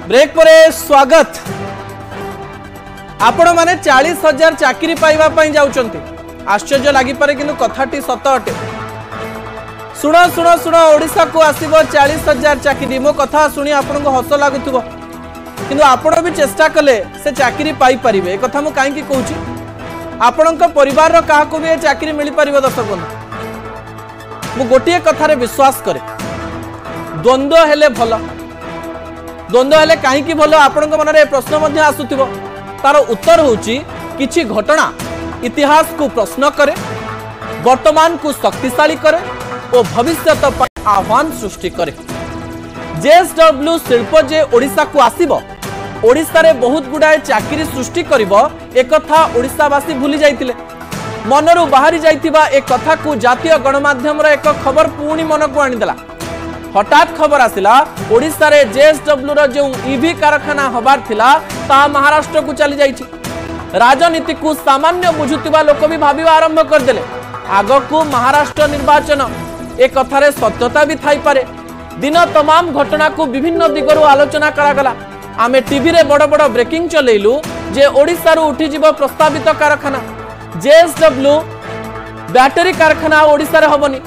Break पर स्वागत। आपण माने 40,000 चाकरी पाइबा पई जाउचंती। आश्चर्य लागि पारे किंतु कथाटी सत अटे। सुण सुण सुण ओडिशा को आसीबो 40,000 चाकरी। मो कथा सुनी आपन को हस लागुथबो किंतु आपण भी चेष्टा कले से चाकरी पाई परिबे। ए कथा मु काहे की कहूची आपन को परिवार रो काहा को भी चाकरी मिली परिबो। दर्शक बंधु मु गोटिए कथारे विश्वास करे द्वंद्व हेले भल। द्वंद्व हेले काहे की भल आपन को मन रे प्रश्न मध्ये आसुथिबो। तार उत्तर होची किछि घटना इतिहास को प्रश्न करे, वर्तमान को शक्तिशाली करे और भविष्यत पर आह्वान सृष्टि करे। जेएसडब्ल्यू शिल्प जे ओडिशा को आसीबो, ओडिशा रे बहुत गुडाए चाकरी सृष्टि करिबो ए कथा ओडिशावासी भूली जाइतिले। मनरु बाहरी जाइतिबा ए कथा को जातीय गणमाध्यम रे एक खबर पुणी मन को आनिदेला। हठात खबर आसिला ओडिशा रे जेएसडब्ल्यू रो जो ईवी कारखाना हबार थिला ता महाराष्ट्र को चली जाइछि। राजनीति को सामान्य बुझुतिबा लोक भी भाबिबा आरंभ कर देले आग को महाराष्ट्र निर्वाचन ए कथारे सत्यता भी थाई पारे। दिन तमाम घटना को विभिन्न दिगरु आलोचना करागला। आमे टीवी रे बड़ बड़ ब्रेकिंग चलेइलु जे ओडिशा रो उठी जिवो प्रस्तावित कारखाना जेएसडब्ल्यू बैटरी कारखाना ओडिशा रे हबनी।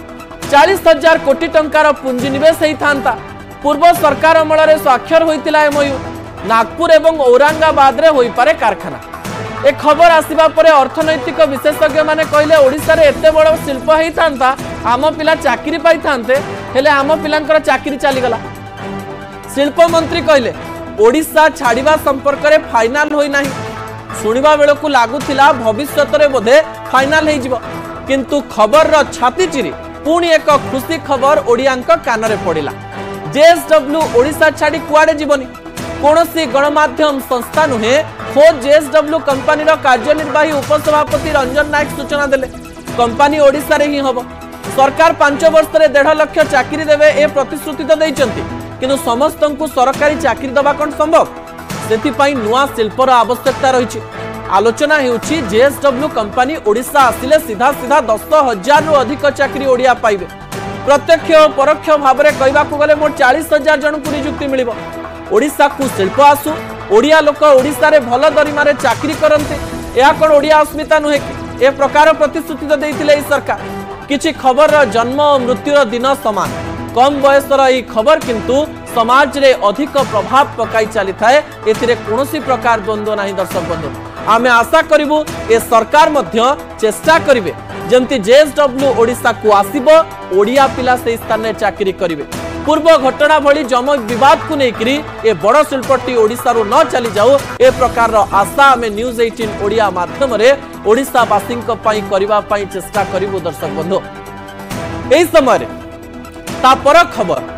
40,000 कोटी टंकार पुंजीनिवेश होता। पूर्व सरकार अमल में स्वाक्षर होता एमओयू नागपुर एवं औरंगाबाद रे होई पारे कारखाना। एक खबर आसिबा परे अर्थनैतिक विशेषज्ञ माने कहले ओडिशा रे एते बड़ शिल्प होता आम पिला चाकरी पाई थांते हेले आम पिलांकर चाकरी चली गला। शिल्प मंत्री कहले ओडिशा छाड़िबा संपर्क रे फाइनल होई नाही। सुनिबा बेल को लागुथिला भविष्यत रे बोधे फाइनल हो जिवो किंतु खबर रो छाती चिरी पुणी एक खुशी खबर ओडियांक कान रे पड़िला। जेएसडब्ल्यू ओडिशा छाड़ी कुआडे जीवनी। कोनोसी गणमाध्यम संस्था नुहे खोज जेएसडब्ल्यू कंपनी रो कार्यनिर्वाही उपसभापति रंजन नायक सूचना देले कंपनी ओडिशा रे ही हबो। सरकार 5 वर्ष रे 1.5 लाख चाकरी देवे ए प्रतिश्रुति तो दैचंती किंतु समस्त को सरकारी चाकरी दबा कोन संभव। सेति पई नुआ शिल्पर आवश्यकता रहिछि। आलोचना हेउछि जेएसडब्ल्यू कंपनी ओडिशा आसिले सीधा सीधा 10,000 रु अधिक चाकरी ओडिया पाइबे। प्रत्यक्ष और परोक्ष भाव में कहवा गले मोट 40,000 जन को नियुक्ति मिलिबो। ओडिशा को शिल्प आसु, ओडिया लोक ओडिशा रे भल दरिमा रे चाकरी करन्ते या कोन ओडिया अस्मिता नुहे कि ए प्रकार प्रतिश्रुति तो देइतिले ई सरकार। किछि खबर रो जन्म और मृत्यु रो दिन समान। कम बयसर ई खबर किंतु समाज रे अधिक प्रभाव पकाई चली थाए। एथिरे कोनोसी प्रकार द्वंद्व नाही। दर्शक बंधु आमे आशा करिबु ए सरकार मध्य चेष्टा करिवे जंती जेएसडब्ल्यू ओडिशा को आसीबो ओडिया पिला से स्थान में चाकरी करिवे। पूर्व घटना भली जम विवाद को लेकरी ए बड़ शिल्पटी ओडिशा रो न चली जाऊ ए प्रकार रो आशा आमे न्यूज 18 ओडिया माध्यम रे ओडिशा वासिंक पई करिबा पई चेष्टा करिबु। दर्शक बंधु एई समय रे ता पर खबर